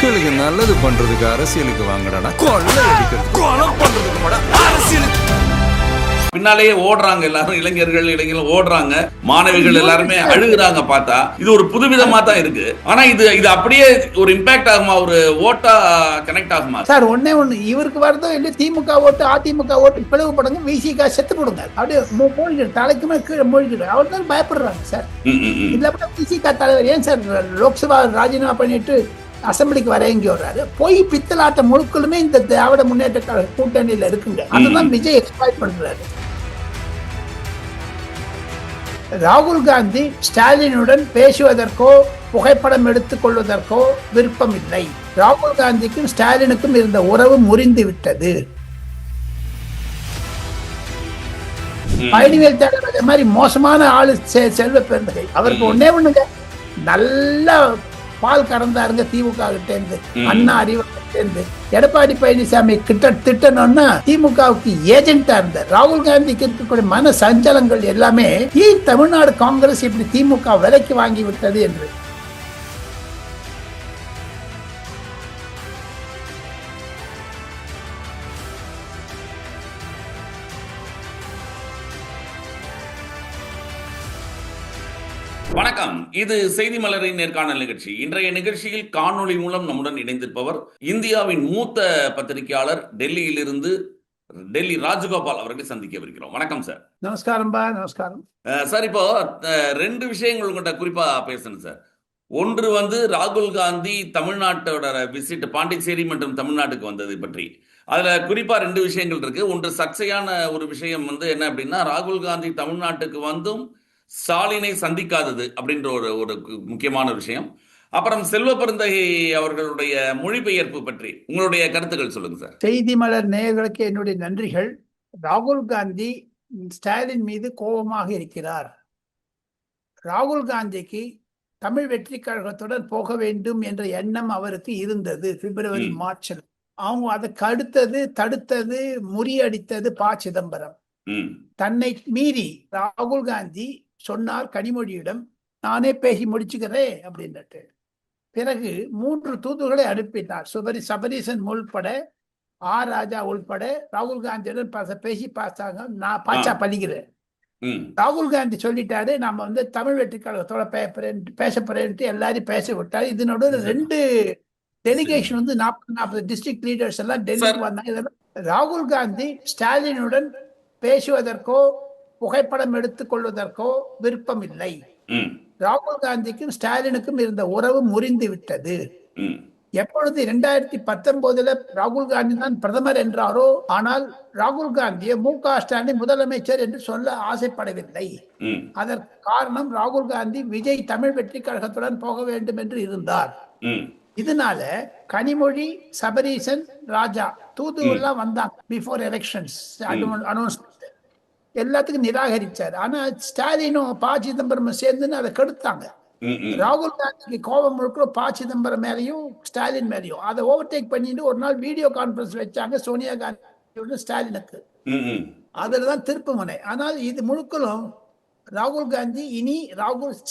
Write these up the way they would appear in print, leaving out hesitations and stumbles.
மக்களுக்கு நல்லது பண்றதுக்கு அரசியலுக்கு வாங்கடா, கொள்ளை அடிக்கிறது கொலை பண்றதுக்கு கூட அரசியலுக்கு பின்னாலேயே ஓடுறாங்க. எல்லாரும் இளைஞர்கள் ஓடுறாங்க, மாணவிகள் எல்லாருமே அழுகுறாங்க. பார்த்தா இது ஒரு புதுவிதமா தான் இருக்கு. ஆனா இது அப்படியே ஒரு இம்பாக்ட் ஆகுமா, ஒரு ஓட்டா கனெக்ட் ஆகுமா சார்? ஒன்னே ஒண்ணு, இவருக்கு வரதோ இல்லை திமுக ஓட்டு அதிமுக ஓட்டு பிளவுபடுங்க, விசிகா செத்து போடுங்க, அப்படியே மூழ்கிடு, தலைக்குமே கீழே மூழ்கிடு. அவர் தான் பயப்படுறாங்க சார். இல்ல விசிகா தலைவர் ஏன் சார் லோக்சபா ராஜினாமா பண்ணிட்டு அசம்பிளிக்கு வர எங்கே வர்றாரு? போய் பித்தலாட்டம் முழுக்களுமே இந்த திராவிட முன்னேற்ற கூட்டணியில இருக்குங்க. அதுதான் விஜய் எக்ஸ்பிளாய்ட் பண்றாரு. ராகுல் காந்தி ஸ்டாலினுடன் பேசுவதற்கோ புகைப்படம் எடுத்துக் கொள்வதற்கோ விருப்பம் இல்லை. ராகுல் காந்திக்கும் ஸ்டாலினுக்கும் இருந்த உறவு முறிந்து விட்டது. பழனிவேல் தலைவர் மாதிரி மோசமான ஆளு செல்வ பெருந்தகை. அவருக்கு ஒன்னே ஒண்ணுங்க, நல்ல பால் கறந்தாருங்க திமுக கிட்ட இருந்து, அண்ணா அறிவாளர்கிட்ட இருந்து. எடப்பாடி பழனிசாமி திட்டணும்னா திமுகவுக்கு ஏஜென்டா இருந்தார். ராகுல் காந்திக்கு இருக்கக்கூடிய மன சஞ்சலங்கள் எல்லாமே ஏன் தமிழ்நாடு காங்கிரஸ் இப்படி திமுக விலைக்கு வாங்கி விட்டது என்று. வணக்கம், இது செய்தி மலரின் நேர்காணல் நிகழ்ச்சி. இன்றைய நிகழ்ச்சியில் காணொளி மூலம் நம்முடன் இணைந்திருப்பவர் இந்தியாவின் மூத்த பத்திரிகையாளர், டெல்லி ராஜகோபால் அவர்களை சந்திக்கவிருக்கிறோம். வணக்கம் சார். நமஸ்காரம். நமஸ்காரம் சார். இப்போ ரெண்டு விஷயங்கள் உங்கள்கிட்ட குறிப்பா பேசணும் சார். ஒன்று ராகுல் காந்தி தமிழ்நாட்டோட விசிட் பாண்டிச்சேரி மற்றும் தமிழ்நாட்டுக்கு வந்தது பற்றி. அதுல குறிப்பா ரெண்டு விஷயங்கள் இருக்கு. ஒன்று சர்ச்சையான ஒரு விஷயம் என்ன அப்படின்னா, ராகுல் காந்தி தமிழ்நாட்டுக்கு வந்தும் ஸ்டாலினை சந்திக்காதது அப்படின்ற ஒரு முக்கியமான விஷயம். அப்புறம் செல்வ பெருந்தகை அவர்களுடைய மொழிபெயர்ப்பு பற்றி உங்களுடைய கருத்துக்கள் சொல்லுங்க சார். செய்தி மலர் நேயர்களுக்கு என்னுடைய நன்றிகள். ராகுல் காந்தி ஸ்டாலின் மீது கோபமாக இருக்கிறார். ராகுல் காந்திக்கு தமிழ் வெற்றி கழகத்துடன் போக வேண்டும் என்ற எண்ணம் அவருக்கு இருந்தது பிப்ரவரி மார்ச்சில். அவங்க அதுக்கு தடுத்தது, முறியடித்தது சிதம்பரம். தன்னை மீறி ராகுல் காந்தி சொன்னார் கனிமொழியிடம், நானே பேசி முடிச்சுக்கிறேன் அப்படின்ட்டு. பிறகு 3 தூதுகளை அனுப்பினார். சபரீசன் உள்பட, ராஜா உள்பட ராகுல் காந்தியுடன் பேசி பார்த்தாங்க. நான் பாச்சா பழிக்கிறேன். ராகுல் காந்தி சொல்லிட்டாரு, நம்ம தமிழ் வெற்றி கழகத்தோட பேச போறேன்ட்டு எல்லாரையும் பேச விட்டாரு. இதனோட 2 டெலிகேஷன் 40 டிஸ்ட்ரிக்ட் லீடர்ஸ் எல்லாம் டெல்லிக்கு வந்தாங்க. ராகுல் காந்தி ஸ்டாலினுடன் பேசுவதற்கோ புகைப்படம் எடுத்துக் கொள்வதற்கோ விருப்பம் இல்லை. ராகுல் காந்திக்கும் ஸ்டாலினுக்கும் இருந்த உறவு முறிந்து விட்டது. எப்பொழுது 2019 ராகுல் காந்தி தான் பிரதமர் என்றாரோ, ஆனால் ராகுல் காந்தியை மு.க. ஸ்டாலின் முதலமைச்சர் என்று சொல்ல ஆசைப்படவில்லை. அதற்கு காரணம், ராகுல் காந்தி விஜய் தமிழ் வெற்றி கழகத்துடன் போக வேண்டும் என்று இருந்தார். இதனால கனிமொழி, சபரீசன், ராஜா தூது எல்லாம் வந்தாங்க பிஃபோர் எலெக்ஷன்ஸ் அனௌன்ஸ்மெண்ட். எல்லாத்துக்கும் நிராகரிச்சார். ஆனா ஸ்டாலினும் சிதம்பரம் சேர்ந்து அதை கெடுத்தாங்க. ராகுல் காந்திக்கு கோபம் முழுக்க சிதம்பரம் மேலையும் ஸ்டாலின் மேலையும். அதை ஓவர்டேக் பண்ணிட்டு ஒரு நாள் வீடியோ கான்பரன்ஸ் வச்சாங்க சோனியா காந்தி ஸ்டாலினுக்கு. அதுலதான் திருப்பு முனை. ஆனால் இது முழுக்களும் ராகுல் காந்தி இனி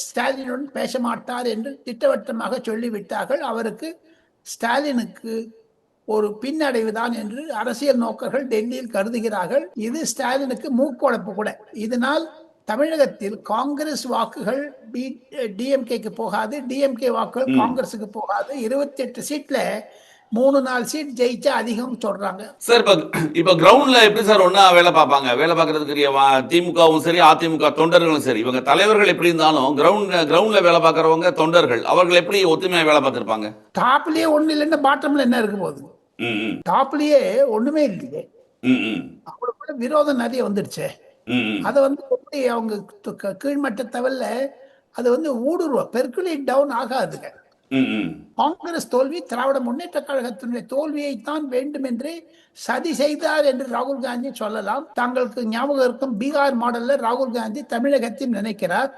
ஸ்டாலினுடன் பேச மாட்டார் என்று திட்டவட்டமாக சொல்லிவிட்டார்கள். அவருக்கு ஸ்டாலினுக்கு ஒரு பின்னடைவுதான் என்று அரசியல் நோக்கர்கள் டெல்லியில் கருதுகிறார்கள். இது ஸ்டாலினுக்கு மூக்குழப்பு கூட. இதனால் தமிழகத்தில் காங்கிரஸ் வாக்குகள் டிஎம்கேக்கு போகாது, டிஎம்கே வாக்குகள் காங்கிரஸுக்கு போகாது. 28 சீட்ல 3-4 சீட் ஜெயிச்சா அதிகம் சொல்றாங்க சார். இப்ப கிரவுண்ட்ல எப்படி சார் ஒன்னா வேலை பார்ப்பாங்க? வேலை பார்க்கறதுக்கு திமுகவும் சரி, அதிமுக தொண்டர்களும் சரி, இவங்க தலைவர்கள் எப்படி இருந்தாலும் கிரவுண்ட்ல வேலை பார்க்கறவங்க தொண்டர்கள், அவர்கள் எப்படி ஒத்துமையா வேலை பார்த்திருப்பாங்க? டாப்லயே ஒண்ணு இல்லைன்னா பாட்டம்ல என்ன இருக்க போகுது? டாப்லயே ஒண்ணுமே இல்லையே. அவங்களுக்குள்ள விரோதம் நிறைய வந்துடுச்சு. அதை அவங்க கீழ்மட்ட தவல்ல அது ஊடுருவ பெர்குலேட் டவுன் ஆகாதுங்க. காங்கிரஸ் தோல்வி திராவிட முன்னேற்ற கழகத்தினுடைய தோல்வியைத்தான் வேண்டும் என்று சதி செய்தார் என்று ராகுல் காந்தி சொல்லலாம். தங்களுக்கு ஞாபகம் இருக்கும் பீகார் மாடல்ல ராகுல் காந்தி தமிழகத்தில் நினைக்கிறார்.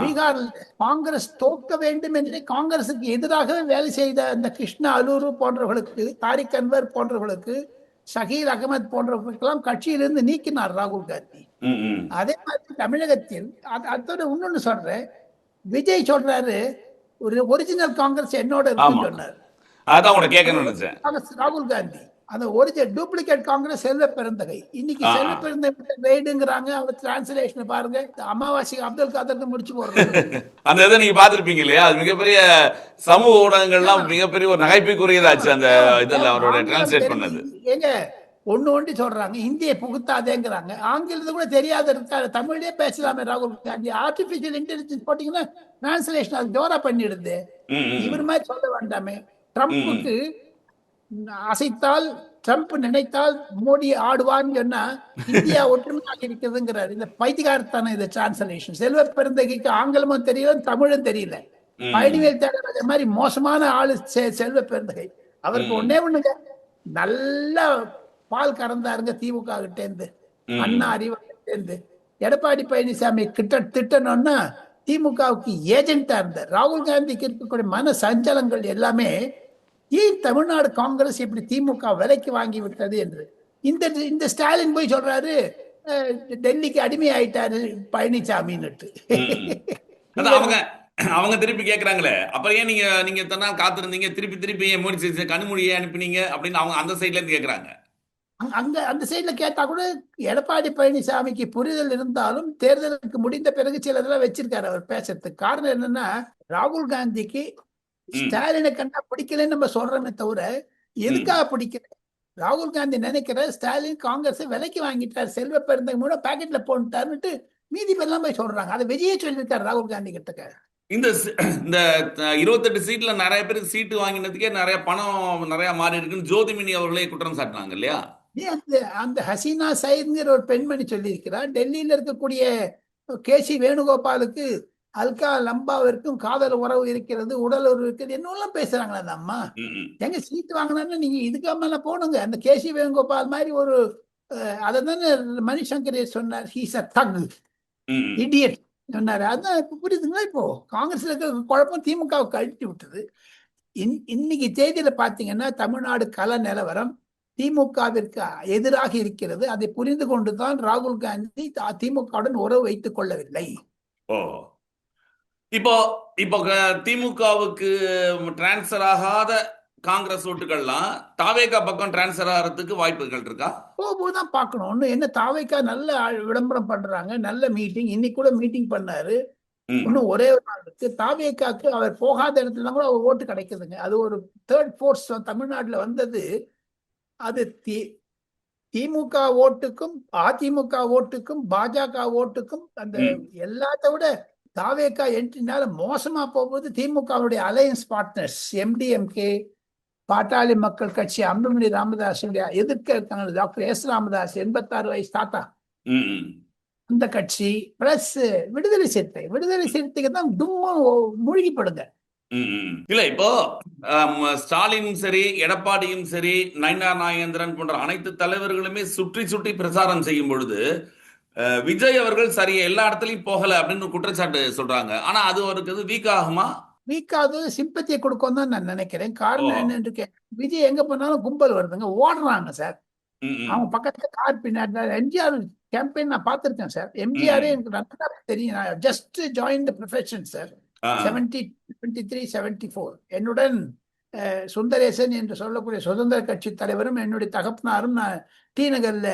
பீகார் காங்கிரஸ் தோற்க வேண்டும் என்று காங்கிரசுக்கு எதிராகவே வேலை செய்த அந்த கிருஷ்ணா அலூரு போன்றவர்களுக்கு, தாரிக் அன்வர் போன்றவர்களுக்கு, ஷகீர் அகமது போன்றவர்களுக்கெல்லாம் கட்சியிலிருந்து நீக்கினார் ராகுல் காந்தி. அதே மாதிரி தமிழகத்தில் அதோட இன்னொன்னு சொல்றேன், விஜய் சொல்றாரு ஒரு ஒரிஜினல் காங்கிரஸ் என்னோட இருக்குன்னு சொன்னார். அதான் உங்களை கேட்கணும்னு நினைச்சேன். ராகுல் காந்தி அந்த ஒரிஜினல் டூப்ளிகேட் காங்கிரஸ் செல்வ பெருந்தகை. இன்னைக்கு ஆ, செல்வ ஆ. பெருந்தகை ரைடுங்கிறாங்க. அவர் டிரான்ஸ்லேஷன் பாருங்க. அமாவாசை அப்துல் காதர் முடிச்சு போடுறாங்க. அந்த இதை நீங்க பார்த்திருப்பீங்க இல்லையா? அது மிகப்பெரிய சமூக ஊடகங்கள்லாம் மிகப்பெரிய ஒரு நகைப்புக்குரியதாச்சு அந்த இதுல அவரோட ஆங்கிலம் டிரான்ஸ்லேட் தெரிஞ்சு பண்ணது. ஏங்க ஒண்ணு சொல்றாங்க, இந்தியை புகுத்தாதேங்கிறாங்க. ஆங்கிலத்தை கூட தெரியாத இருக்காரு, தமிழ்லயே பேசலாமே ராகுல் காந்தி. ஆர்டிபிஷியல் இன்டெலிஜென்ஸ் போட்டீங்கன்னா டிரான்ஸ்லேஷன் அது ஜோரா பண்ணிடுது. ம், ம், இவர் மாதிரி சொல்ல வேண்டாமே. ம், ம். ட்ரம்ப்புக்கு அசைத்தால் ட்ரம்ப் நினைத்தால் மோடி ஆடுவான்னு சொன்னா இந்தியா ஒற்றுமையாக இருக்குதுங்கிறாரு. இந்த பைத்தியக்காரத்தான இது டிரான்ஸ்லேஷன். செல்வ பெருந்தகைக்கு ஆங்கிலமும் தெரியல, தமிழும் தெரியல. ம். பழனிவேல் தியாகராஜன் மாதிரி மோசமான ஆளு செல்வ பெருந்தகை. அவருக்கு ம். ஒண்ணே ஒண்ணுங்க, நல்ல பால் கறந்தாருங்க திமுக கிட்ட இருந்து, ம். அண்ணா அறிவாலயத்துல இருந்து. எடப்பாடி பழனிசாமி திட்டணும்னா திமுகவுக்கு ஏஜென்டா இருந்தார். ராகுல் காந்திக்கு இருக்கக்கூடிய மன சஞ்சலங்கள் எல்லாமே ஏன் தமிழ்நாடு காங்கிரஸ் இப்படி திமுக விலைக்கு வாங்கி விட்டது என்று. இந்த இந்த ஸ்டாலின் போய் சொல்றாரு டெல்லிக்கு அடிமை ஆயிட்டாரு பழனிசாமின்னுட்டு. ம், ம். அதான் அவங்க திருப்பி கேக்குறாங்களே, அப்புறம் ஏன் நீங்க நீங்க இத்தனை நாள் காத்திருந்தீங்க, திருப்பி ஏன் மோடி கனிமொழியை அனுப்பினீங்க அப்படின்னு அவங்க அந்த சைட்ல இருந்து கேக்குறாங்க. அங்க அந்த சைட்ல கேட்டா கூட எடப்பாடி பழனிசாமிக்கு புரிதல் இருந்தாலும் தேர்தலுக்கு முடிந்த பிறகு சிலதெல்லாம் வச்சிருக்காரு அவர் பேசுறதுக்கு. காரணம் என்னன்னா, ராகுல் காந்திக்கு ஸ்டாலினை கண்டா பிடிக்கலன்னு நம்ம சொல்றோமே தவிர எதுக்காக பிடிக்கல. ராகுல் காந்தி நினைக்கிற ஸ்டாலின் காங்கிரஸ் விலைக்கு வாங்கிட்டார், செல்வ பெருந்தகை மூலம் பாக்கெட்ல போட்டாருன்னுட்டு மீதி பேர்லாம் போய் சொல்றாங்க. அதை விஜயே சொல்லியிருக்காரு ராகுல் காந்தி கிட்ட. இந்த இந்த 28 சீட்ல நிறைய பேருக்கு சீட்டு வாங்கினதுக்கே நிறைய பணம் நிறைய மாறி இருக்குன்னு ஜோதிமணி அவர்களே குற்றம் சாட்டினாங்க இல்லையா? அந்த அந்த ஹசீனா சயித்ங்கிற ஒரு பெண்மணி சொல்லியிருக்கிறார், டெல்லியில இருக்கக்கூடிய கேசி வேணுகோபாலுக்கு அல்கா லம்பாவிற்கும் காதல் உறவு இருக்கிறது, உடல் உறவு இருக்கிறது, என்னெல்லாம் பேசுறாங்களா அந்த அம்மா. எங்க சீட்டு வாங்கினா நீங்க இதுக்கு மேல போனுங்க. அந்த கேசி வேணுகோபால் மாதிரி ஒரு அதை தானே மணிசங்கர் சொன்னார், ஹீஸ் அ தக் இடியட் சொன்னாரு. அதான் இப்ப புரியுதுங்களா? இப்போ காங்கிரஸ்ல இருக்க குழப்பம் திமுக கழட்டி விட்டது. இன்னைக்கு தேதியில பாத்தீங்கன்னா தமிழ்நாடு கள நிலவரம் திமுகவிற்கு எதிராக இருக்கிறது. அதை புரிந்து கொண்டுதான் ராகுல் காந்தி திமுகவுடன் உறவு வைத்துக் கொள்ளவில்லை. ஓ, இப்போ இப்போ திமுகவுக்கு டிரான்ஸ்பர் ஆகாத காங்கிரஸ் ஓட்டுகள்லாம் தாவேகா பக்கம் டிரான்ஸ்பர் ஆகிறதுக்கு வாய்ப்புகள் இருக்கா? போதான் பார்க்கணும். ஒண்ணு என்ன, தாவேகா நல்ல விளம்பரம் பண்றாங்க, நல்ல மீட்டிங். இன்னைக்கு கூட மீட்டிங் பண்ணாரு. இன்னும் ஒரே ஒரு நாள் இருக்கு. தாவேகாக்கு அவர் போகாத இடத்துல கூட அவர் ஓட்டு கிடைக்குதுங்க. அது ஒரு தேர்ட் ஃபோர்ஸ் தமிழ்நாட்டுல வந்தது. அது திமுக ஓட்டுக்கும் அதிமுக ஓட்டுக்கும் பாஜக ஓட்டுக்கும் அந்த எல்லாத்த விட தாவேகா என்ட்ரினால மோசமா போகும்போது திமுகவுடைய அலையன்ஸ் பார்ட்னர்ஸ் எம்டிஎம்கே, பாட்டாளி மக்கள் கட்சி, அன்புமணி ராமதாஸ் எதிர்க்க இருக்காங்க, டாக்டர் எஸ் ராமதாஸ் 86 வயசு தாத்தா, அந்த கட்சி பிளஸ் விடுதலை சிறுத்தைக்கு தான் மூழ்கிப்படுங்க. இல்ல இப்போ ஸ்டாலினும் சரி எடப்பாடியும் சரி நயினார் நாகேந்திரன் போன்ற அனைத்து தலைவர்களுமே சுற்றி பிரசாரம் செய்யும் பொழுது விஜய் அவர்கள் சரியா எல்லா இடத்துலயும் போகல அப்படின்னு குற்றச்சாட்டு சொல்றாங்க. ஆனா அது அவருக்கு வீக் ஆகுமா? வீக்காது சிம்பத்தியை கொடுக்கும் தான் நான் நினைக்கிறேன். காரணம் என்னன்னு விஜய் எங்க போனாலும் கும்பல் வருதுங்க, ஓடுறாங்க சார். அவங்க பக்கத்துல கார் பின்னாடி எம்ஜிஆர் கேம்பெயின் நான் பார்த்திருக்கேன் சார். எம்ஜிஆரே எனக்கு நல்லா தெரியும். நான் just join the profession sir. 73-74 என்னுடன் சுந்தரேசன் என்று சொல்லக்கூடிய சுதந்திர கட்சி தலைவரும் என்னுடைய தகப்பனாரும் நான் டி நகர்ல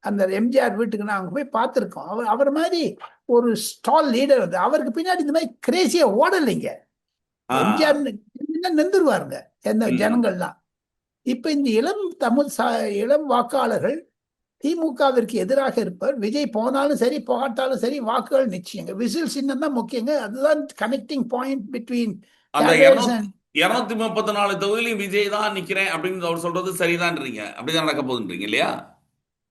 அந்த எம்ஜிஆர் வீட்டுக்கு நான் அங்க போய் பார்த்திருக்கோம். அவர் மாதிரி ஒரு ஸ்டால் லீடர் வந்து அவருக்கு பின்னாடி இந்த மாதிரி கிரேசியா ஓடலைங்க. எம்ஜிஆர் நின்றுருவாருங்க எந்த ஜனங்கள்லாம். இப்ப இந்த இளம் வாக்காளர்கள் திமுகவிற்கு எதிராக இருப்பார். விஜய் போனாலும் சரி போகாட்டாலும் சரி வாக்குகள் நிச்சயங்க. விசில் சின்னம் தான் முக்கியங்க. அதுதான் கனெக்டிங் பாயிண்ட் பிட்வீன் 234 தொகுதியிலும் விஜய் தான் நிக்கிறேன் அப்படின்னு அவர் சொல்றது சரிதான்றீங்க. அப்படிதான் நடக்க போகுதுன்றீங்க இல்லையா?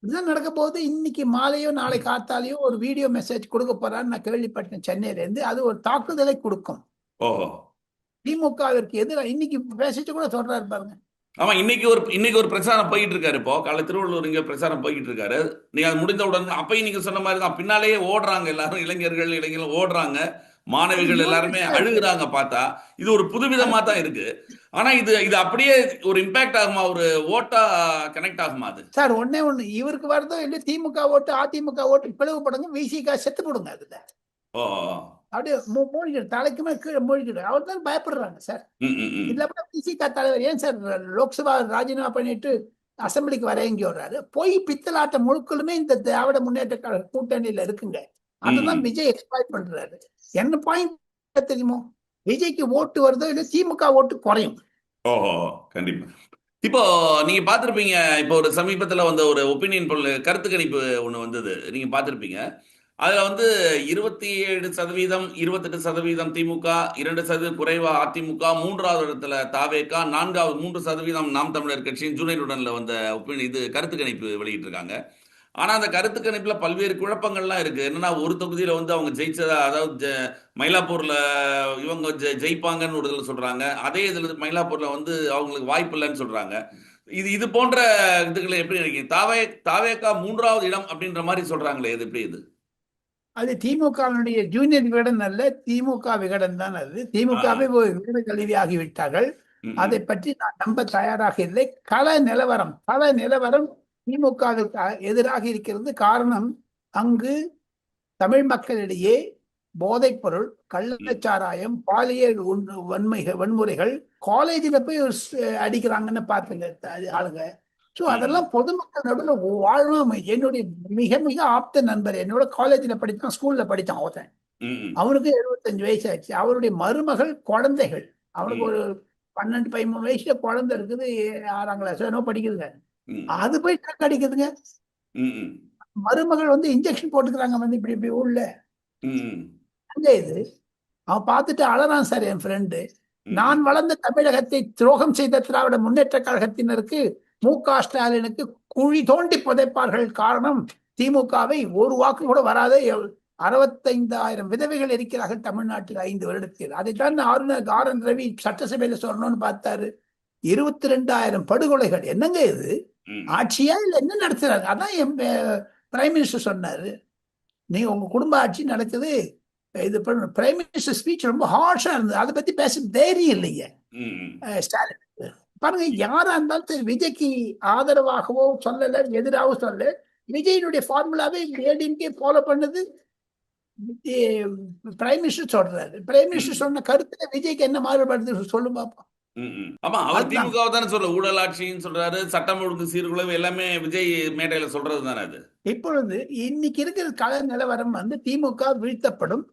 இதுதான் நடக்க போகுது. இன்னைக்கு மாலையோ நாளை காத்தாலையோ ஒரு வீடியோ மெசேஜ் கொடுக்க போறான்னு நான் கேள்விப்பட்டேன் சென்னையில இருந்து. அது ஒரு தாக்குதலை கொடுக்கும் திமுகவிற்கு எதிராக. இன்னைக்கு மெசேஜ் கூட சொல்றாரு பாருங்க. ஆமா, இன்னைக்கு ஒரு பிரச்சாரம் போயிட்டு இருக்காரு. இப்போ காலை திருவள்ளூர் இங்க பிரச்சாரம் போயிட்டு இருக்காரு. நீங்க அது முடிந்தவுடன் அப்பயும் நீங்க சொன்ன மாதிரி தான் பின்னாலேயே ஓடுறாங்க எல்லாரும். இளைஞர்கள் ஓடுறாங்க, மாணவிகள் எல்லாருமே அழுகுறாங்க. பார்த்தா இது ஒரு புதுவிதமா தான் இருக்கு. ஆனா இது அப்படியே ஒரு இம்பாக்ட் ஆகுமா, ஒரு ஓட்டா கனெக்ட் ஆகுமா? அது சார் ஒண்ணு இவருக்கு வருதோ இல்லை திமுக ஓட்டு அதிமுக ஓட்டு பிளவுபடுங்க, விசிகா செத்து போடுங்க. அதுல அப்படியே மூழ்கிடு, தலைக்கு மேல கீழே மூழ்கிடு. அவர் தான் பயப்படுறாங்க சார். ம், ம், ம். இல்லாம பிசிக தலைவர் ஏன் சார் லோக்சபா ராஜினாமா பண்ணிட்டு அசம்பிளிக்கு வரேங்கி வர்றாரு? போய் பித்தலாட்டம் முழுக்களுமே இந்த திராவிட முன்னேற்ற கழக கூட்டணியில இருக்குங்க. அததான் ம். விஜய் எக்ஸ்பாய்ட் பண்றாரு. என்ன பாயிண்ட் தெரியுமோ, விஜய்க்கு ஓட்டு வருதோ இல்லை திமுக ஓட்டு குறையும். ஓஹோ, கண்டிப்பா. இப்போ நீங்க பார்த்திருப்பீங்க, இப்போ ஒரு சமீபத்துல வந்த ஒரு ஒப்பீனியன் போல் கருத்து கணிப்பு ஒண்ணு வந்தது. நீங்க பார்த்திருப்பீங்க. அதுல வந்து 27%, 28% திமுக, 2% குறைவா அதிமுக, 3வது இடத்துல தாவேகா, 4வது 3% நாம் தமிழர் கட்சியின் ஜூனியர் உடன்ல வந்த இது கருத்து கணிப்பு வெளியிட்டிருக்காங்க. ஆனா அந்த கருத்து கணிப்புல பல்வேறு குழப்பங்கள்லாம் இருக்கு. என்னன்னா, ஒரு தொகுதியில வந்து அவங்க ஜெயிச்சதா, அதாவது மயிலாப்பூர்ல இவங்க ஜெயிப்பாங்கன்னு ஒரு இதுல சொல்றாங்க. அதே இதுல மயிலாப்பூர்ல வந்து அவங்களுக்கு வாய்ப்பு இல்லைன்னு சொல்றாங்க. இது போன்ற இதுகளை எப்படி நினைக்கிறீங்க? தாவேகா 3வது இடம் அப்படின்ற மாதிரி சொல்றாங்களே, இது எப்படி இது? அது திமுகவினுடைய ஜூனியர் விகடன் அல்ல, திமுக விகடன் தான் அது. திமுகவே ஒரு விகட கல்வி ஆகிவிட்டார்கள். ம், அதை பற்றி நான் நம்ப தயாராக இல்லை. கள நிலவரம் திமுகவிற்கு எதிராக இருக்கிறது. காரணம், அங்கு தமிழ் மக்களிடையே போதைப்பொருள், கள்ளச்சாராயம், பாலியல் வன்முறைகள் காலேஜில் போய் அடிக்கிறாங்கன்னு பார்த்துங்க ஆளுங்க. ஸோ அதெல்லாம் பொதுமக்கள் நடுவில் வாழும். என்னுடைய மிக மிக ஆப்த நண்பர், என்னோட காலேஜில் படித்தான், ஸ்கூல்ல படித்தான் ஒருத்தன். ம், ம். அவனுக்கு 75 வயசு ஆச்சு. அவருடைய மருமகள் குழந்தைகள், அவனுக்கு ஒரு 12, 13 வயசுல குழந்தை இருக்குது, 6ஆம் கிளாஸ் என்னோ படிக்குதுங்க. ம், அது போய் ட்ரக் அடிக்குதுங்க. ம், ம். மருமகள் வந்து இன்ஜெக்ஷன் போட்டுக்கிறாங்க வந்து இப்படி இப்படி உள்ள. ம், அங்க இது அவன் பார்த்துட்டு அழறான் சார் என் ஃப்ரெண்டு. ம். நான் வளர்ந்த தமிழகத்தை துரோகம் செய்த திராவிட முன்னேற்ற கழகத்தினருக்கு, மு.க. ஸ்டாலினுக்கு குழி தோண்டி புதைப்பார்கள். காரணம், திமுகவை ஒரு வாக்கு கூட வராத 65,000 விதவைகள் இருக்கிறார்கள் தமிழ்நாட்டில் 5 வருடத்தில். அதைத்தான் ஆளுநர் ஆர்.என். ரவி சட்டசபையில சொல்லணும்னு பார்த்தாரு. 22,000 படுகொலைகள். என்னங்க இது, ம். ஆட்சியா இல்ல என்ன நடத்துறாங்க? அதான் என் பிரைம் மினிஸ்டர் சொன்னாரு, நீங்க உங்க குடும்ப ஆட்சி நடக்குது, இது பிரைம் மினிஸ்டர் ஸ்பீச் ரொம்ப ஹார்ஷா இருந்தது. அதை பத்தி பேச தைரியம் இல்லைங்க ம், ம். ஸ்டாலின். பாருங்க, யாரா இருந்தாலும் சரி, விஜய்க்கு ஆதரவாகவோ சொல்லல, எதிராகவோ சொல்லல, விஜயினுடைய ஃபார்முலாவே ஏடிஎம்கே ஃபாலோ பண்ணது. பிரைம் மினிஸ்டர் சொல்றாரு, பிரைம் மினிஸ்டர் சொன்ன கருத்துல விஜய்க்கு என்ன மாறுபடுது சொல்லும் பாப்போம். ம், ம். ஆமா, அவர் அதுதான். திமுகவை தானே சொல்ற, ஊழல் ஆட்சின்னு சொல்றாரு, சட்டம் ஒழுங்கு சீர்குலைவு எல்லாமே விஜய் மேடையில சொல்றது தானே அது. இப்பொழுது இன்னைக்கு இருக்கிற கள நிலவரம் வந்து திமுக வீழ்த்தப்படும்.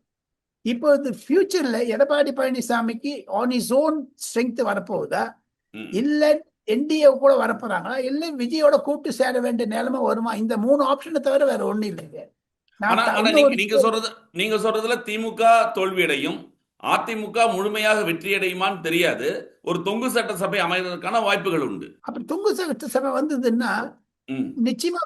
இப்பொழுது ஃபியூச்சர்ல எடப்பாடி பழனிசாமிக்கு ஆன் இஸ் ஓன் ஸ்ட்ரென்த் வரப்போகுதா, ம். இல்ல என்டிஏ கூட வரப்போறாங்களா, இல்ல விஜயோட கூட்டு சேர வேண்டிய நிலைமை வருமா? இந்த 3 ஆப்ஷனை தவிர வேற ஒண்ணு இல்லைங்க. ஆனா நான் ஆனா இன்னொரு நீங்க சொல்றதுல திமுக தோல்வியடையும், அதிமுக முழுமையாக வெற்றியடையுமான்னு தெரியாது. ஒரு தொங்கு சட்டசபை அமைவதற்கான வாய்ப்புகள் உண்டு. அப்படி தொங்கு சட்டசபை வந்ததுன்னா ம். நிச்சயமா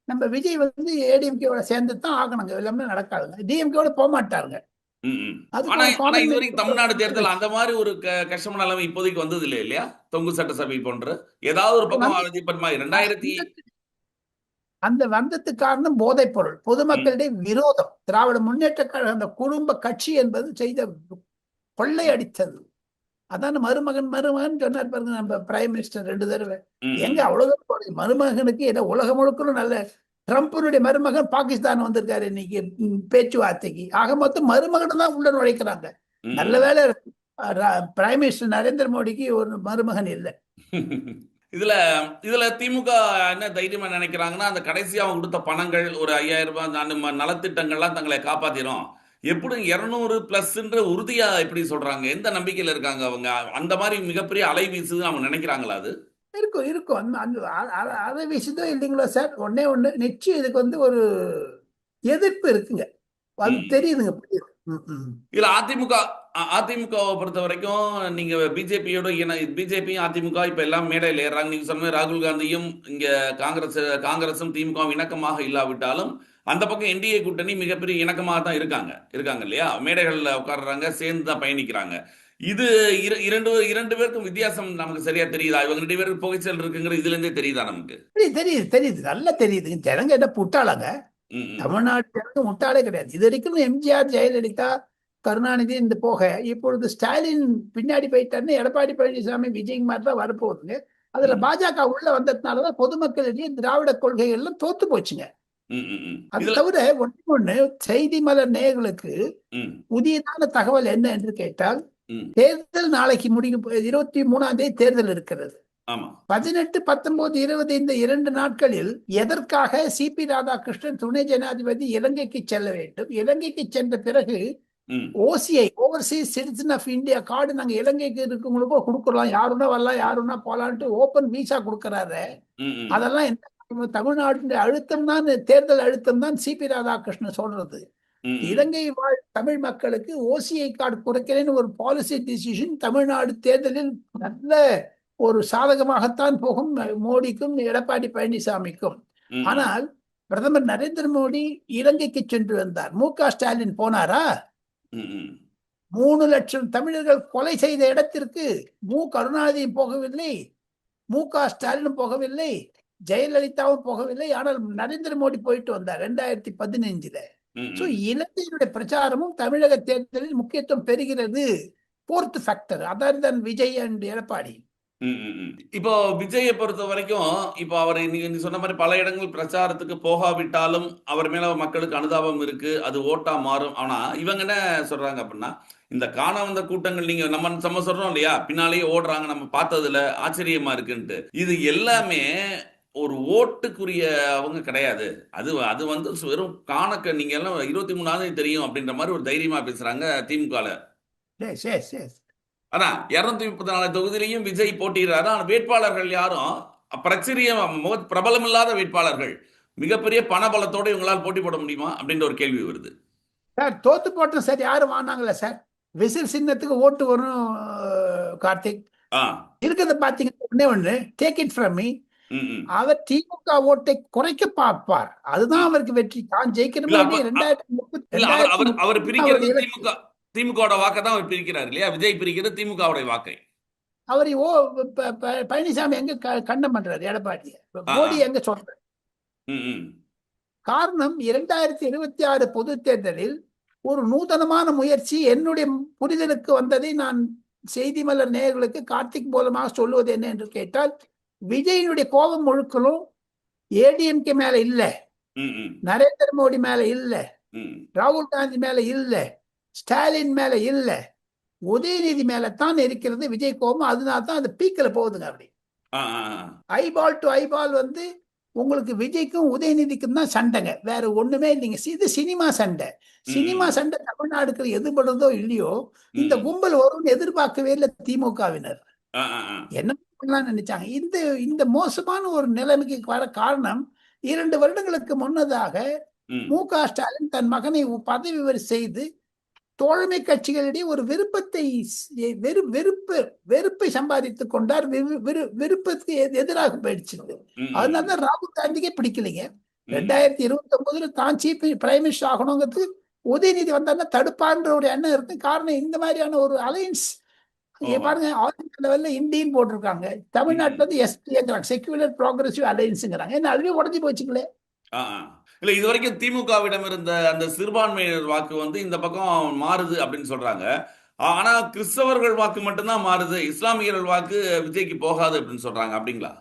நம்ம விஜய் வந்து ஏடிஎம்கேவோட சேர்ந்து தான் ஆகணுங்க. எல்லாமே நடக்காதுங்க. டிஎம்கேவோட போக மாட்டாருங்க. ம், ம். அதுக்கு ஆனா ஒரு ஆனா common இதுவரைக்கும் தமிழ்நாடு தேர்தல் அந்த மாதிரி ஒரு கஷ்டமான நிலைமை இப்போதைக்கு வந்தது இல்லையா? தொங்கு சட்டசபை போன்ற ஏதாவது ஒரு பக்கம் இப்ப 2000 அந்த வந்ததுக்கு காரணம் போதைப் பொருள், பொதுமக்களிடையே விரோதம். திராவிட முன்னேற்ற கழக அந்த குடும்ப கட்சி என்பது செய்த கொள்ளையடித்தது. அதான் மருமகன் சொன்னார் பாருங்க, நம்ம பிரைம் மினிஸ்டர் 2 தடவை. ம், எங்க அவ்வளவு மருமகனுக்கு ஏதோ உலகம் முழுக்கணும் நல்ல ட்ரம்ப்னுடைய மருமகன் பாகிஸ்தான் வந்திருக்காரு இன்னைக்கு பேச்சுவார்த்தைக்கு. ஆக மொத்தம் மருமகன் தான் உள்ள நுழைக்கிறாங்க. ம். நல்ல வேலை பிரைம் மினிஸ்டர் நரேந்திர மோடிக்கு ஒரு மருமகன் இல்லை. இதுல இதுல திமுக என்ன தைரியமா நினைக்கிறாங்கன்னா, அந்த கடைசியா அவங்க கொடுத்த பணங்கள் ஒரு 5,000 ரூபாய் அந்த நலத்திட்டங்கள்லாம் தங்களை காப்பாத்திரும். எப்படி 200 பிளஸ்ன்ற உறுதியா எப்படி சொல்றாங்க? எந்த நம்பிக்கையில இருக்காங்க அவங்க? அந்த மாதிரி மிகப்பெரிய அலை வீசுதுன்னு அவங்க நினைக்கிறாங்களா அது? இருக்கும். அதை விஷயத்தோ இல்லைங்களா சார்? ஒண்ணு நிச்சயம் இதுக்கு வந்து ஒரு எதிர்ப்பு இருக்குங்க. அது ம். தெரியுதுங்க, புரியுது. இதுல அதிமுகவை பொறுத்த வரைக்கும் நீங்க பிஜேபியும் அதிமுக இப்ப எல்லாம் மேடையில் ஏறாங்க. நீங்க சொன்ன மாதிரி ராகுல் காந்தியும் இங்க காங்கிரசும் திமுகவும் இணக்கமாக இல்லாவிட்டாலும் அந்த பக்கம் என்டிஏ கூட்டணி மிகப்பெரிய இணக்கமாக தான் இருக்காங்க இல்லையா? மேடைகள்ல உட்கார்றாங்க, சேர்ந்து தான் பயணிக்கிறாங்க. இது இரண்டு பேருக்கும் வித்தியாசம் நமக்கு சரியா தெரியுதா? இவங்க 2 பேருக்கு புகைச்சல் இருக்குங்கிற இதுல இருந்தே தெரியுதா நமக்கு? தெரியுது, நல்லா தெரியுது. ஜனங்க என்ன புட்டாளாங்க? ம், ம். தமிழ்நாட்டுக்கு முட்டாளே கிடையாது. இது வரைக்கும் எம்ஜிஆர், ஜெயலலிதா, கருணாநிதி இந்த போக இப்பொழுது ஸ்டாலின் பின்னாடி போயிட்டாருன்னு எடப்பாடி பழனிசாமி, விஜய் மாதிரி தான் வரப்போகுதுங்க. அதுல பாஜக உள்ள வந்ததுனாலதான் பொதுமக்களிடையே திராவிட கொள்கைகள் எல்லாம் தோத்து போச்சுங்க. ம், ம், ம். அது இதுல தவிர ஒண்ணு செய்தி மலர் நேயர்களுக்கு ம், புதியதான தகவல் என்ன என்று கேட்டால், ம். தேர்தல் நாளைக்கு முடியும். 23ஆம் தேதி தேர்தல் இருக்கிறது. ஆமா. 18, 19, 20 இந்த 2 நாட்களில் எதற்காக சிபி ராதாகிருஷ்ணன் துணை ஜனாதிபதி இலங்கைக்கு செல்ல வேண்டும்? இலங்கைக்கு சென்ற பிறகு ம், OCI overseas citizen of India card நாங்க இலங்கைக்கு இருக்கவங்களுக்கும் கொடுக்கலாம். யாருன்னா வரலாம், யாருன்னா போலான்ட்டு ஓபன் விசா கொடுக்கறாரு. ம், ம், அதெல்லாம் என்ன தமிழ்நாட்டின் அழுத்தம் தான், தேர்தல் அழுத்தம் தான் சிபி ராதாகிருஷ்ணன் சொல்றது. ம், ம். இலங்கை வாழ் தமிழ் மக்களுக்கு ஓசிஐ கார்டு குறைக்கிறேன்னு ஒரு பாலிசி டிசிஷன் தமிழ்நாடு தேர்தலில் நல்ல ஒரு சாதகமாகத்தான் போகும் மோடிக்கும் எடப்பாடி பழனிசாமிக்கும். ம், ம். ஆனால் பிரதமர் நரேந்திர மோடி இலங்கைக்கு சென்று வந்தார். மு.க. ஸ்டாலின் போனாரா? ம், ம். 3 லட்சம் தமிழர்கள் கொலை செய்த இடத்திற்கு கருணாநிதி போகவில்லை, மு.க. ஸ்டாலினும் போகவில்லை, ஜெயலலிதாவும் போகவில்லை. ஆனால் நரேந்திர மோடி போயிட்டு வந்தார் 2015. ம், சோ ம். இலங்கையினுடைய பிரச்சாரமும் தமிழக தேர்தலில் முக்கியத்துவம் பெறுகிறது. Fourth factor other than Vijay and Edappadi. ம், ம், ம். இப்போ விஜயை பொறுத்த வரைக்கும் இப்போ அவர் நீங்க சொன்ன மாதிரி பல இடங்கள் பிரச்சாரத்துக்கு போகாவிட்டாலும் அவர் மேல மக்களுக்கு அனுதாபம் இருக்கு, அது ஓட்டா மாறும். ஆனா இவங்க என்ன சொல்றாங்க அப்படின்னா, இந்த காண வந்த கூட்டங்கள் நீங்க நம்ம சொல்றோம் இல்லையா, பின்னாலேயே ஓடுறாங்க, நம்ம பார்த்ததுல ஆச்சரியமா இருக்குன்ட்டு. இது எல்லாமே ஒரு ஓட்டுக்குரிய அவங்க கிடையாது. அது அது வந்து வெறும் நீங்க எல்லாம் 23ஆம் தேதி தெரியும் அப்படின்ற மாதிரி ஒரு தைரியமா பேசுறாங்க திமுகல. எஸ் எஸ் எஸ் ஆனா 234 தொகுதியிலையும் விஜய் போட்டியிடுறாரு. ஆனா வேட்பாளர்கள் யாரும் பிரபலம் இல்லாத வேட்பாளர்கள். மிகப்பெரிய பணபலத்தோட இவங்களால் போட்டி போட முடியுமா அப்படின்ற ஒரு கேள்வி வருது. சார். தோத்து போட்டோம் சார். யாரும் வாங்கினாங்களா சார்? விசில் சின்னத்துக்கு ஓட்டு வரும். கார்த்திக் ஆ. இருக்கிறத பாத்தீங்கன்னா ஒண்ணே ஒண்ணு, டேக் இட் ஃப்ரம் மீ, ம், ம். அவர் திமுக ஓட்டை குறைக்க பார்ப்பார். அதுதான் ம். அவருக்கு வெற்றி. தான் இல்ல ஜெயிக்கணுமே அப்ப 2030 இல்ல அவர் அவர் அவர் பிரிக்கிறது இலக்கு. திமுகவோட வாக்கை தான் அவர் பிரிக்கிறார் இல்லையா? விஜய் பிரிக்கிறது திமுகவுடைய வாக்கை. அவர் பழனிசாமி எங்க கண்டம் பண்றாரு எடப்பாடி, ஆ, மோடி ஆ. எங்க சொல்றாரு? ம், ம். காரணம் 2026 பொது தேர்தலில் ஒரு நூதனமான முயற்சி என்னுடைய புரிதலுக்கு வந்ததை நான் செய்தி மலர் நேயர்களுக்கு கார்த்திக் மூலமாக சொல்லுவது என்ன என்று கேட்டால், விஜயினுடைய கோபம் முழுக்கலும் ஏடிஎம்கே மேல இல்ல, ம், ம். நரேந்திர மோடி மேல இல்ல, ம். ராகுல் காந்தி மேல இல்ல, ஸ்டாலின் மேல இல்ல, உதயநிதி மேல தான் இருக்கிறது விஜய் கோபம். அதனால தான் அது பீக்கில் போகுதுங்க. அப்படி ஆ, ஆ, ஆ. ஐபால் டு ஐபால் வந்து உங்களுக்கு விஜய்க்கும் உதயநிதிக்கும் தான் சண்டைங்க, வேற ஒண்ணுமே இல்லைங்க. இது சினிமா சண்டை. சினிமா ம், சண்டை தமிழ்நாடுக்கு எதுபடுறதோ இல்லையோ, இந்த ம். கும்பல் வரும்னு எதிர்பார்க்கவே இல்லை திமுகவினர். ஆ, ஆ, ஆ. என்ன பண்ணலாம்னு நினைச்சாங்க. இந்த இந்த மோசமான ஒரு நிலைமைக்கு வர காரணம், 2 வருடங்களுக்கு முன்னதாக ம். மு.க. ஸ்டாலின் தன் மகனை பதவி வரி செய்து தோழமை கட்சிகளிடையே ஒரு விருப்பத்தை வெறுப்பை சம்பாதித்துக் கொண்டார். விருப்பத்துக்கு எதிராக போயிடுச்சு. ம், அதனாலதான் ராகுல் காந்திக்கே பிடிக்கலைங்க. ம். 2029 தான் சீஃப் பிரைம் மினிஸ்டர் ஆகணுங்கிறது உதயநிதி வந்தாருன்னா தடுப்பான்ற ஒரு எண்ணம் இருக்கு. காரணம் இந்த மாதிரியான ஒரு அலையன்ஸ். இங்க ஓஹோ. பாருங்க, ஆல் இந்தியா லெவல்ல இந்தியன்னு போட்டிருக்காங்க. தமிழ்நாட்டுல வந்து எஸ்பிங்கிறாங்க, செக்யூலர் ப்ரோக்ரசிவ் அலையன்ஸ்ங்கிறாங்க. என்ன அதுவே உடஞ்சி போச்சுங்களே. ஆ, ஆ. இல்ல இதுவரைக்கும் திமுகவிடம் இருந்த அந்த சிறுபான்மையினர் வாக்கு வந்து இந்த பக்கம் மாறுது அப்படின்னு சொல்றாங்க. ஆனா கிறிஸ்தவர்கள் வாக்கு மட்டும்தான் மாறுது, இஸ்லாமியர்கள் வாக்கு விஜய்க்கு போகாது அப்படின்னு சொல்றாங்க. அப்படிங்களா?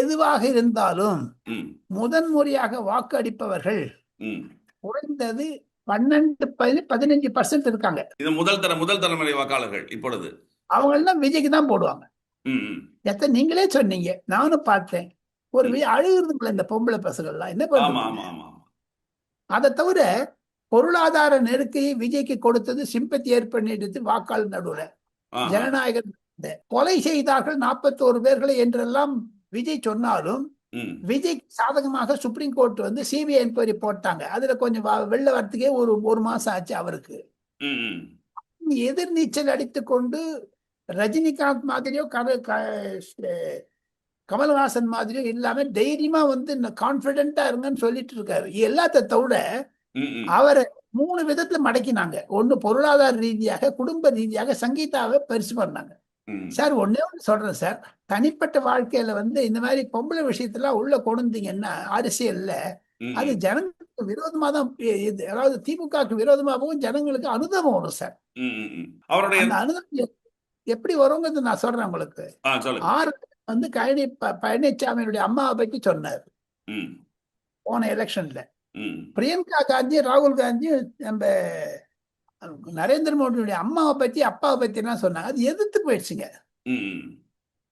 எதுவாக இருந்தாலும் ம், முதன்முறையாக வாக்கு அளிப்பவர்கள் ம். குறைந்தது 15% இருக்காங்க. இது முதல் தலைமுறை வாக்காளர்கள் இப்பொழுது. அவங்க எல்லாம் விஜய்க்கு தான் போடுவாங்க. ம், ம், நீங்களே சொன்னீங்க, நானும் பார்த்தேன். ஒரு ம். அழுகுறதுக்குள்ள இந்த பொம்பளை பசங்கள்லாம் என்ன ஆமா, பண்றது? ஆமா, ஆமா. அதை தவிர பொருளாதார நெருக்கையை விஜய்க்கு கொடுத்தது சிம்பத்தி ஏற்படுத்தி வாக்காளர் நடுவுல ஆஹா. ஜனநாயகம். கொலை செய்தார்கள் 41 பேர்களை என்றெல்லாம் விஜய் சொன்னாலும், ம், விஜய் சாதகமாக சுப்ரீம் கோர்ட் வந்து சிபிஐ என்கொயரி போட்டாங்க. அதுல கொஞ்சம் வெளில வரத்துக்கே ஒரு மாசம் ஆச்சு அவருக்கு. ம், ம். எதிர்நீச்சல் அடித்துக் கொண்டு ரஜினிகாந்த் மாதிரியோ கமல்ஹாசன் மாதிரியோ இல்லாம தைரியமா வந்து கான்பிடென்டா இருங்கன்னு சொல்லிட்டு இருக்காரு. எல்லாத்த தவிர ம், ம். அவரை 3 விதத்துல மடக்கினாங்க. ஒண்ணு பொருளாதார ரீதியாக, குடும்ப ரீதியாக சங்கீதாவை பெருசு பண்ணாங்க. ம். சார் ஒண்ணே ஒண்ணு சொல்றேன் சார், தனிப்பட்ட வாழ்க்கையில வந்து இந்த மாதிரி பொம்பளை விஷயத்தெல்லாம் உள்ள கொண்டுந்தீங்கன்னா அரசியல்ல ம், அது ம். ஜனங்களுக்கு விரோதமா தான் அதாவது திமுகவுக்கு விரோதமாகவும் ஜனங்களுக்கு அனுதாபம் வரும் சார். ம், ம், ம். அவருடைய அந்த அனுதாபம் எப்படி வருங்கிறது நான் சொல்றேன் உங்களுக்கு. சொல்லுங்க. 6 வந்து பழனிசாமியினுடைய அம்மாவை பற்றி சொன்னார். ம், போன எலெக்ஷன்ல. ம். பிரியங்கா காந்தி, ராகுல் காந்தியும் நம்ம நரேந்திர மோடியுடைய அம்மாவை பத்தி, அப்பாவை பத்தி எல்லாம் சொன்னாங்க. அது எதிர்த்து போயிடுச்சுங்க. ம். ம்.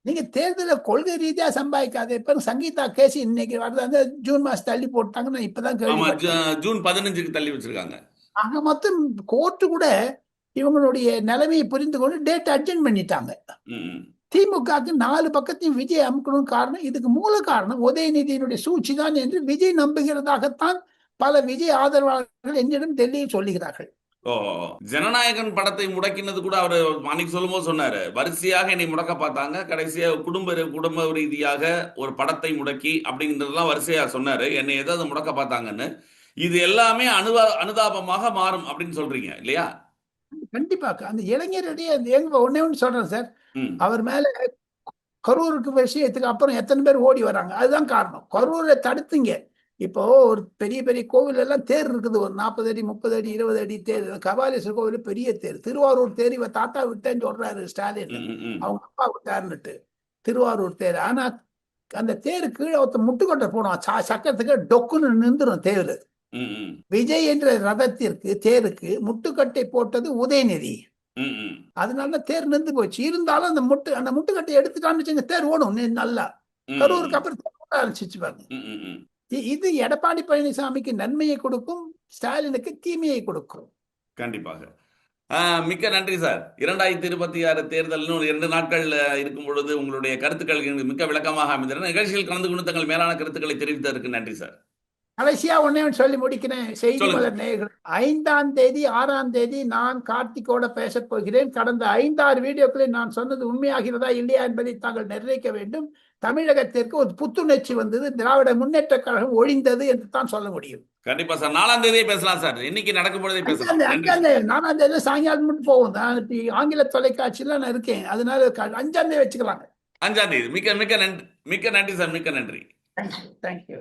நீங்க தேர்தல கொள்கை ரீதியா சம்பாதிக்காத. இப்ப சங்கீதா கேஸ் இன்னைக்கு வருது, ஜூன் மாசம் தள்ளி போட்டாங்கன்னு இப்பதான் ஆமா, கேள்விப்பட்டேன். ஜூன் 15க்கு தள்ளி வச்சிருக்காங்க. ஆக மொத்தம் கோர்ட்டு கூட இவங்களுடைய நிலைமையை புரிந்து கொண்டு டேட் அட்ஜென்ட் பண்ணிட்டாங்க. ம். ம். திமுகவுக்கு 4 பக்கத்தையும் விஜய் அமுக்கணும். காரணம், இதுக்கு மூல காரணம் உதயநிதியினுடைய சூழ்ச்சி தான் என்று விஜய் நம்புகிறதாகத்தான் பல விஜய் ஆதரவாளர்கள் என்னிடம் டெல்லியில் சொல்லுகிறார்கள். ஓ, ஜனநாயகன் படத்தை முடக்கினது கூட அவர் அன்னைக்கு சொல்லும்போது சொன்னாரு, வரிசையாக என்னை முடக்க பார்த்தாங்க, கடைசியா குடும்ப ரீதியாக ஒரு படத்தை முடக்கி அப்படிங்கிறதெல்லாம் வரிசையா சொன்னாரு, என்னை ஏதாவது முடக்க பார்த்தாங்கன்னு. இது எல்லாமே அனுதாபமாக மாறும் அப்படின்னு சொல்றீங்க இல்லையா? கண்டிப்பாக அந்த இளைஞருடைய எங்க ஒன்னே ஒன்று சொல்றேன் சார், ம். அவர் மேல கரூருக்கு விஷயத்துக்கு அப்புறம் எத்தனை பேர் ஓடி வராங்க. அதுதான் காரணம். கரூரை தடுத்தீங்க. இப்போ ஒரு பெரிய பெரிய கோவில் எல்லாம் தேர் இருக்குது, ஒரு 40 அடி 30 அடி 20 அடி தேர். கபாலீஸ்வரர் கோவில் பெரிய தேர். திருவாரூர் தேர் இவ தாத்தா விட்டேன்னு சொல்றாரு ஸ்டாலின், ம். ம். ம். அவங்க அப்பா விட்டாருன்னுட்டு. திருவாரூர் தேர். ஆனா அந்த தேரு கீழே ஒருத்த முட்டுக்கொட்டை போடுவான், சக்கரத்துக்கு டொக்குன்னு நின்றுடும் தேரு. ம். ம். விஜய் என்ற ரதத்திற்கு தேருக்கு முட்டுக்கட்டை போட்டது உதயநிதி. ம். ம். அதனால தேர் நின்று போச்சு. இருந்தாலும் அந்த முட்டுக்கட்டை எடுத்துட்டான்னு வச்சுங்க, தேர் ஓடும் நல்லா. ம். கரூருக்கு அப்புறம் தேர் ஓட ஆரம்பிச்சிச்சு பாருங்க. ம். ம். ம். இது எடப்பாடி பழனிசாமிக்கு நன்மையை கொடுக்கும், ஸ்டாலினுக்கு தீமையை கொடுக்கும். கண்டிப்பாக. மிக்க நன்றி சார். 2026 தேர்தல் இன்னும் 2 நாட்கள் இருக்கும் பொழுது உங்களுடைய கருத்துக்கள் எனக்கு மிக்க விளக்கமாக அமைந்தன. நிகழ்ச்சியில் கலந்து கொண்டு தங்கள் மேலான கருத்துக்களை தெரிவித்ததற்கு நன்றி சார். கடைசியா ஒன்னே ஒன்று சொல்லி முடிக்கிறேன். செய்தி சொல்லுங்க. மலர் நேயர்கள், 5ஆம் தேதி 6ஆம் தேதி நான் கார்த்திகோட பேசப் போகிறேன். கடந்த 5-6 வீடியோக்களில் நான் சொன்னது உண்மையாகிறதா இல்லையா என்பதை தாங்கள் நிர்ணயிக்க வேண்டும். தமிழகத்திற்கு ஒரு புத்துணர்ச்சி வந்தது, திராவிட முன்னேற்ற கழகம் ஒழிந்தது என்று தான் சொல்ல முடியும். கண்டிப்பா சார். 4ஆம் தேதியே பேசலாம் சார். இன்னைக்கு நடக்கும் பொழுதே பேசலாம். நன்றி சார். 4ஆம் தேதி சாயங்காலம் மட்டும் போகும். நான் இப்ப ஆங்கில தொலைக்காட்சியில நான் இருக்கேன். அதனால 5ஆம் தேதி வச்சுக்கலாங்க. 5ஆம் தேதி. மிக்க மிக்க நன்றி சார். மிக்க நன்றி. தேங்க்யூ.